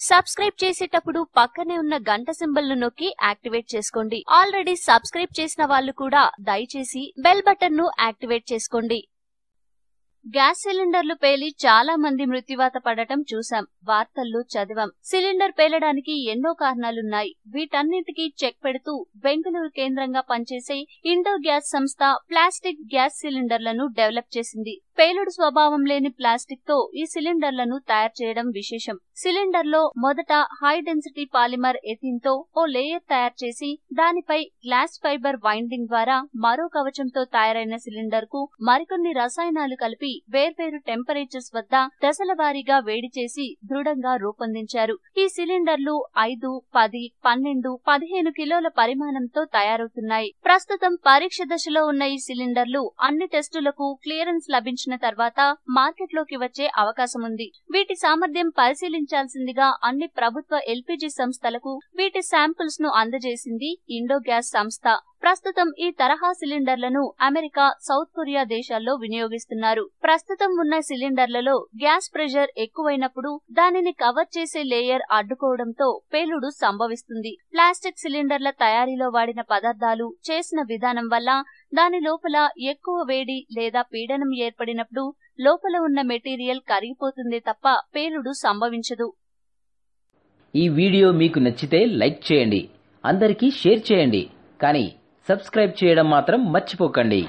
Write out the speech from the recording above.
Subscribe చేసేటప్పుడు పక్కనే ఉన్న గంట సింబల్ ను నొక్కి యాక్టివేట్ చేసుకోండి. ఆల్రెడీ సబ్స్క్రైబ్ చేసిన వాళ్ళు కూడా దయచేసి బెల్ బటన్ ను యాక్టివేట్ చేసుకోండి. గ్యాస్ సిలిండర్లు పేలి చాలా మంది మృత్యువాత పడటం చూసాం, వార్తల్లో చదివాం. సిలిండర్ పేలడానికి ఎన్నో కారణాలున్నాయి. వీటన్నింటికీ చెక్ పెడుతూ బెంగళూరు కేంద్రంగా పనిచేసే ఇండో గ్యాస్ సంస్థ ప్లాస్టిక్ గ్యాస్ సిలిండర్లను డెవలప్ చేసింది. పేలుడు స్వభావం లేని ప్లాస్టిక్ తో ఈ సిలిండర్లను తయారు చేయడం విశేషం. సిలిండర్ లో మొదట హై డెన్సిటీ పాలిమర్ ఎథిన్ తో ఓ లేయర్ తయారు చేసి దానిపై గ్లాస్ ఫైబర్ వైండింగ్ ద్వారా మరో కవచంతో తయారైన సిలిండర్ కు మరికొన్ని రసాయనాలు కలిపి వేర్వేరు టెంపరేచర్స్ వద్ద దశల వారీగా వేడి చేసి దృఢంగా రూపొందించారు. ఈ సిలిండర్లు 5, 10, 12, 15 కిలోల పరిమాణంతో తయారవుతున్నాయి. ప్రస్తుతం పరీక్ష దశలో ఉన్న ఈ సిలిండర్లు అన్ని టెస్టులకు క్లియరెన్స్ లభించిన తర్వాత మార్కెట్లోకి వచ్చే అవకాశం ఉంది. వీటి సామర్థ్యం పరిశీలించాల్సిందిగా అన్ని ప్రభుత్వ ఎల్పీజీ సంస్థలకు వీటి శాంపిల్స్ ను అందజేసింది ఇండో గ్యాస్ సంస్థ. ప్రస్తుతం ఈ తరహా సిలిండర్లను అమెరికా, సౌత్ కొరియా దేశాల్లో వినియోగిస్తున్నారు. ప్రస్తుతం ఉన్న సిలిండర్లలో గ్యాస్ ప్రెషర్ ఎక్కువైనప్పుడు దానిని కవర్ చేసే లేయర్ అడ్డుకోవడంతో పేలుడు సంభవిస్తుంది. ప్లాస్టిక్ సిలిండర్ల తయారీలో వాడిన పదార్థాలు, చేసిన విధానం వల్ల దాని లోపల ఎక్కువ వేడి లేదా పీడనం ఏర్పడినప్పుడు లోపల ఉన్న మెటీరియల్ కరిగిపోతుంది తప్ప పేలుడు సంభవించదు. ఈ వీడియో మీకు నచ్చితే లైక్ చేయండి, అందరికీ షేర్ చేయండి, కానీ సబ్స్క్రైబ్ చేయడం మాత్రం మర్చిపోకండి.